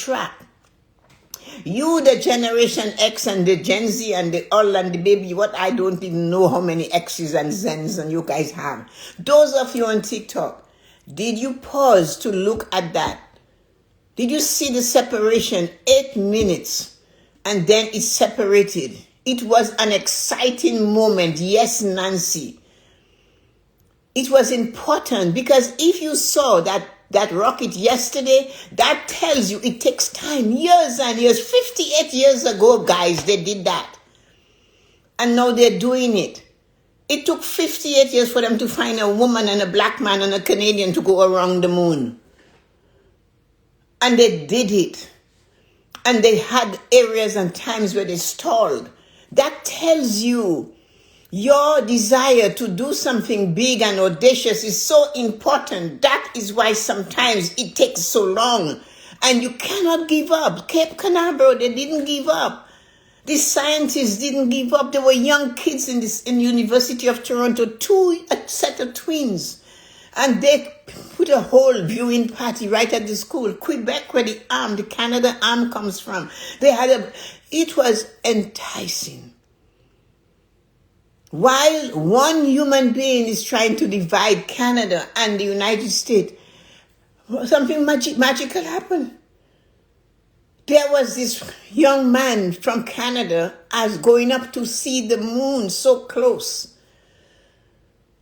track. You, the Generation X and the Gen Z and the all and the baby, what I don't even know how many X's and Zens and you guys have. Those of you on TikTok, did you pause to look at that? Did you see the separation? 8 minutes and then it separated. It was an exciting moment. Yes, Nancy. It was important because if you saw that rocket yesterday, that tells you it takes time, years and years. 58 years ago, guys, they did that. And now they're doing it. It took 58 years for them to find a woman and a black man and a Canadian to go around the moon. And they did it. And they had areas and times where they stalled. That tells you your desire to do something big and audacious is so important. That is why sometimes it takes so long. And you cannot give up. Cape Canaveral, they didn't give up. The scientists didn't give up. There were young kids in the University of Toronto, a set of twins. And they put a whole viewing party right at the school. Quebec, where the Canada arm comes from. It was enticing. While one human being is trying to divide Canada and the United States, something magical happened. There was this young man from Canada as going up to see the moon so close.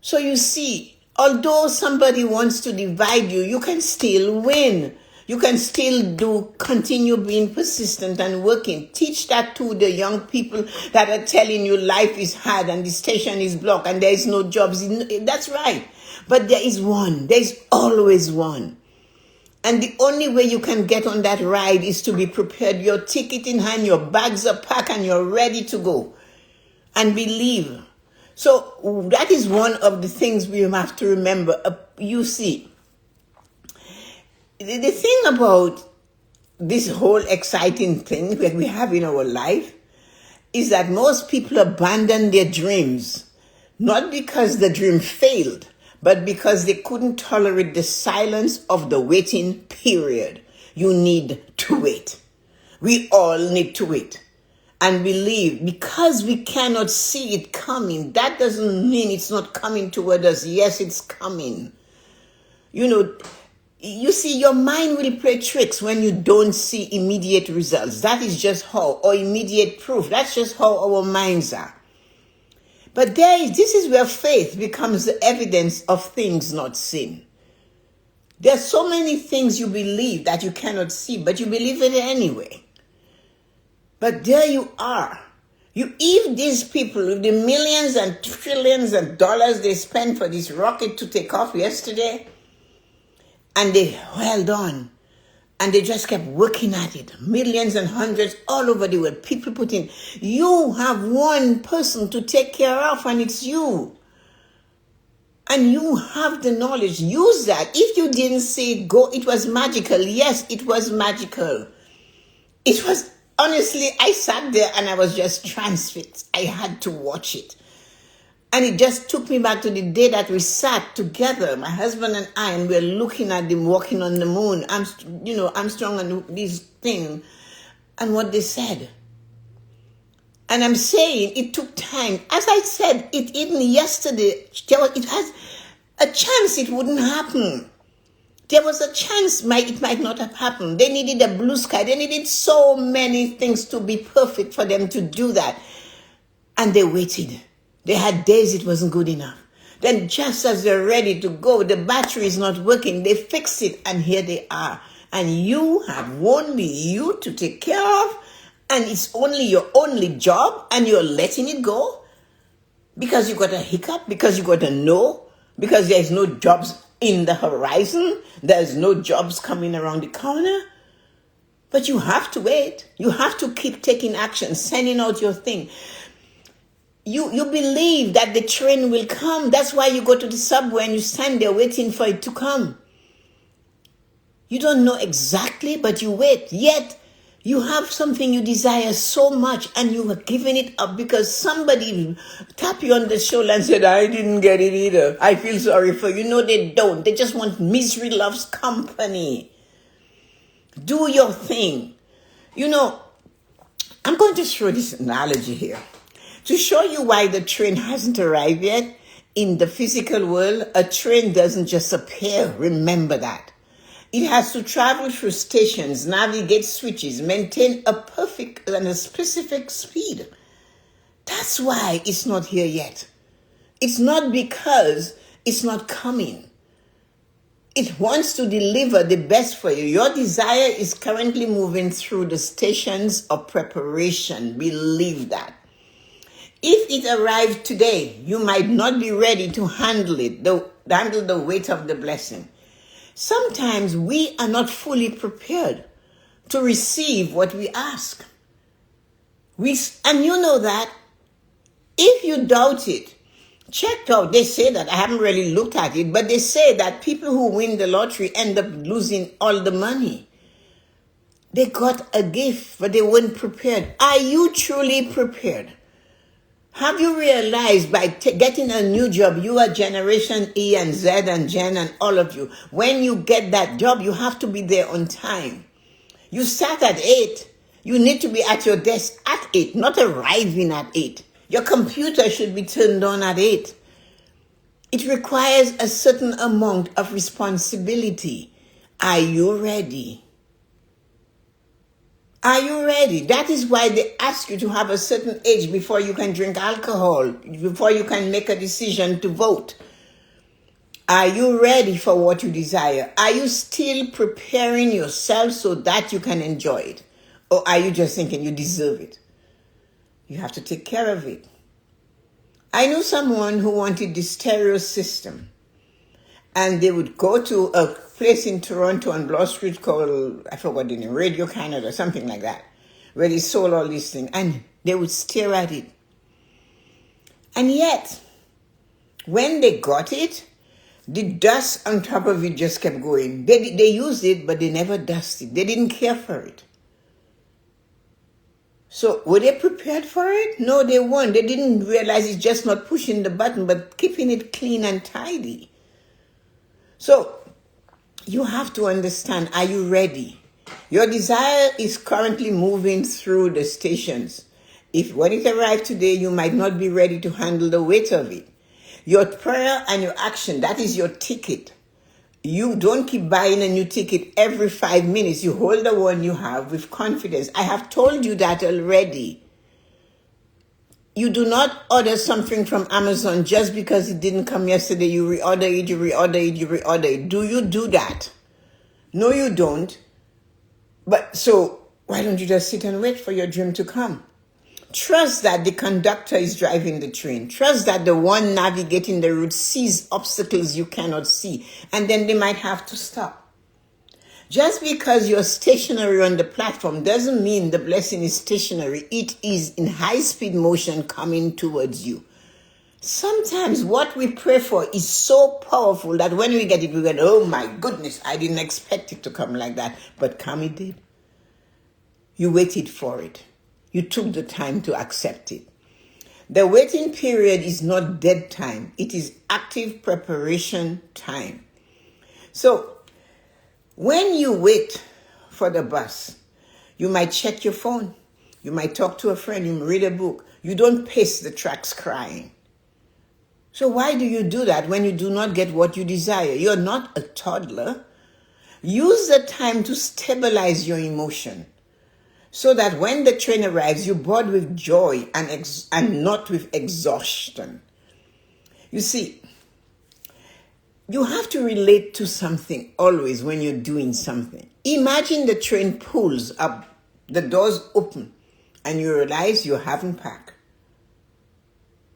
So you see, although somebody wants to divide you, you can still win. You can still continue being persistent and working. Teach that to the young people that are telling you life is hard and the station is blocked and there is no jobs. That's right. But there is one. There is always one. And the only way you can get on that ride is to be prepared. Your ticket in hand, your bags are packed, and you're ready to go. And believe. So that is one of the things we have to remember. You see, the thing about this whole exciting thing that we have in our life is that most people abandon their dreams, not because the dream failed, but because they couldn't tolerate the silence of the waiting period. You need to wait. We all need to wait and believe. Because we cannot see it coming, that doesn't mean it's not coming toward us. Yes, it's coming. You see, your mind will play tricks when you don't see immediate results. That is just how, or immediate proof. That's just how our minds are. But this is where faith becomes the evidence of things not seen. There are so many things you believe that you cannot see, but you believe it anyway. But there you are. If these people, with the millions and trillions of dollars they spent for this rocket to take off yesterday, and they held on, and they just kept working at it. Millions and hundreds all over the world. People put in. You have one person to take care of, and it's you. And you have the knowledge. Use that. If you didn't see it go, it was magical. Yes, it was magical. It was, honestly, I sat there and I was just transfixed. I had to watch it. And it just took me back to the day that we sat together, my husband and I, and we were looking at them walking on the moon. Armstrong and this thing, and what they said. And I'm saying it took time. As I said, even yesterday, it has a chance it wouldn't happen. There was a chance it might not have happened. They needed a blue sky. They needed so many things to be perfect for them to do that. And they waited. They had days it wasn't good enough. Then just as they're ready to go, the battery is not working. They fix it, and here they are. And you have only you to take care of, and it's only your only job, and you're letting it go because you got a hiccup, because you got a no, because there's no jobs in the horizon. There's no jobs coming around the corner. But you have to wait. You have to keep taking action, sending out your thing. You believe that the train will come. That's why you go to the subway and you stand there waiting for it to come. You don't know exactly, but you wait. Yet, you have something you desire so much and you are giving it up because somebody tapped you on the shoulder and said, I didn't get it either. I feel sorry for you. No, they don't. They just want misery loves company. Do your thing. You know, I'm going to show this analogy here to show you why the train hasn't arrived yet. In the physical world, a train doesn't just appear. Remember that. It has to travel through stations, navigate switches, maintain a perfect and a specific speed. That's why it's not here yet. It's not because it's not coming. It wants to deliver the best for you. Your desire is currently moving through the stations of preparation. Believe that. If it arrived today, you might not be ready to handle it, handle the weight of the blessing. Sometimes we are not fully prepared to receive what we ask. And you know that. If you doubt it, check out, they say that, I haven't really looked at it, but they say that people who win the lottery end up losing all the money. They got a gift, but they weren't prepared. Are you truly prepared? Have you realized by getting a new job, you are Generation E and Z and Gen and all of you, when you get that job, you have to be there on time. You start at 8. You need to be at your desk at 8, not arriving at 8. Your computer should be turned on at 8. It requires a certain amount of responsibility. Are you ready? Are you ready? That is why they ask you to have a certain age before you can drink alcohol, before you can make a decision to vote. Are you ready for what you desire? Are you still preparing yourself so that you can enjoy it? Or are you just thinking you deserve it? You have to take care of it. I knew someone who wanted the stereo system. And they would go to a place in Toronto on Bloor Street called, I forgot the name, Radio Canada, something like that, where they sold all these things. And they would stare at it. And yet, when they got it, the dust on top of it just kept going. They used it, but they never dusted. They didn't care for it. So were they prepared for it? No, they weren't. They didn't realize it's just not pushing the button, but keeping it clean and tidy. So you have to understand, are you ready? Your desire is currently moving through the stations. If when it arrives today, you might not be ready to handle the weight of it. Your prayer and your action, that is your ticket. You don't keep buying a new ticket every 5 minutes. You hold the one you have with confidence. I have told you that already. You do not order something from Amazon just because it didn't come yesterday. You reorder it, you reorder it, you reorder it. Do you do that? No, you don't. But so why don't you just sit and wait for your dream to come? Trust that the conductor is driving the train. Trust that the one navigating the route sees obstacles you cannot see. And then they might have to stop. Just because you're stationary on the platform doesn't mean the blessing is stationary. It is in high-speed motion coming towards you. Sometimes what we pray for is so powerful that when we get it, we go, oh my goodness, I didn't expect it to come like that. But come it did. You waited for it. You took the time to accept it. The waiting period is not dead time. It is active preparation time. So, when you wait for the bus, you might check your phone. You might talk to a friend. You read a book. You don't pace the tracks crying. So why do you do that when you do not get what you desire? You're not a toddler. Use the time to stabilize your emotion so that when the train arrives, you're bored with joy and not with exhaustion. You see, you have to relate to something always when you're doing something. Imagine the train pulls up, the doors open, and you realize you haven't packed.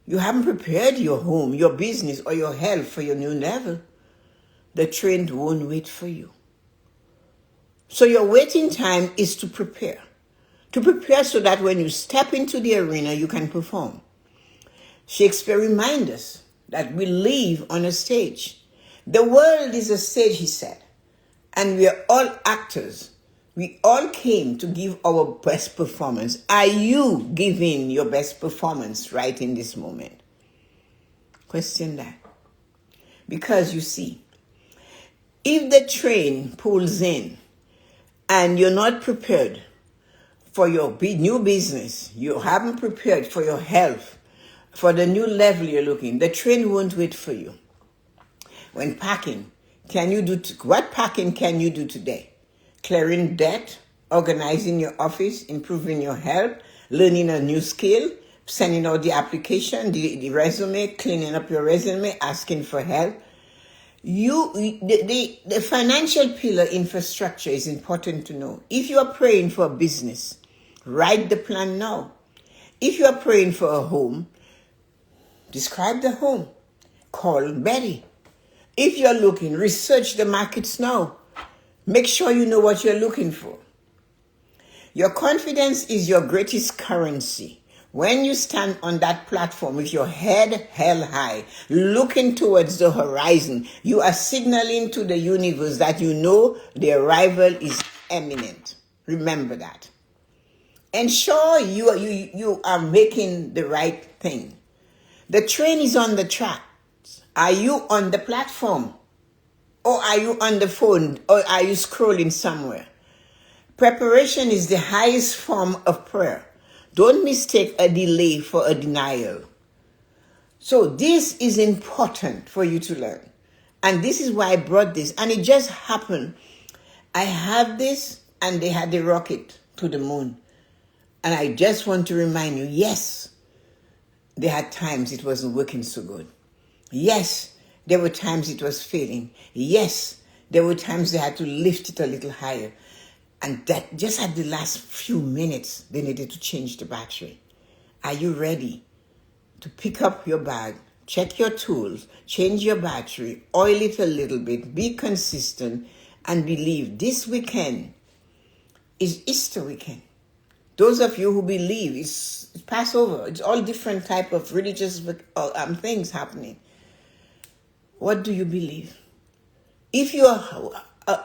You haven't prepared your home, your business, or your health for your new level. The train won't wait for you. So your waiting time is to prepare. To prepare so that when you step into the arena, you can perform. Shakespeare reminds us that we live on a stage. The world is a stage, he said, and we are all actors. We all came to give our best performance. Are you giving your best performance right in this moment? Question that. Because you see, if the train pulls in and you're not prepared for your new business, you haven't prepared for your health, for the new level you're looking, the train won't wait for you. When packing, what packing can you do today? Clearing debt, organizing your office, improving your health, learning a new skill, sending out the application, the resume, cleaning up your resume, asking for help. The financial pillar infrastructure is important to know. If you are praying for a business, write the plan now. If you are praying for a home, describe the home. Call Betty. If you're looking, research the markets now. Make sure you know what you're looking for. Your confidence is your greatest currency. When you stand on that platform with your head held high, looking towards the horizon, you are signaling to the universe that you know the arrival is imminent. Remember that. Ensure you are making the right thing. The train is on the track. Are you on the platform? Or are you on the phone? Or are you scrolling somewhere? Preparation is the highest form of prayer. Don't mistake a delay for a denial. So this is important for you to learn. And this is why I brought this. And it just happened. I have this, and they had the rocket to the moon. And I just want to remind you, yes, there had times it wasn't working so good. Yes, there were times it was failing. Yes, there were times they had to lift it a little higher. And that just at the last few minutes, they needed to change the battery. Are you ready to pick up your bag, check your tools, change your battery, oil it a little bit, be consistent, and believe this weekend is Easter weekend. Those of you who believe it's Passover, it's all different type of religious things happening. What do you believe? If you are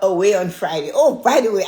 away on Friday, oh, by the way,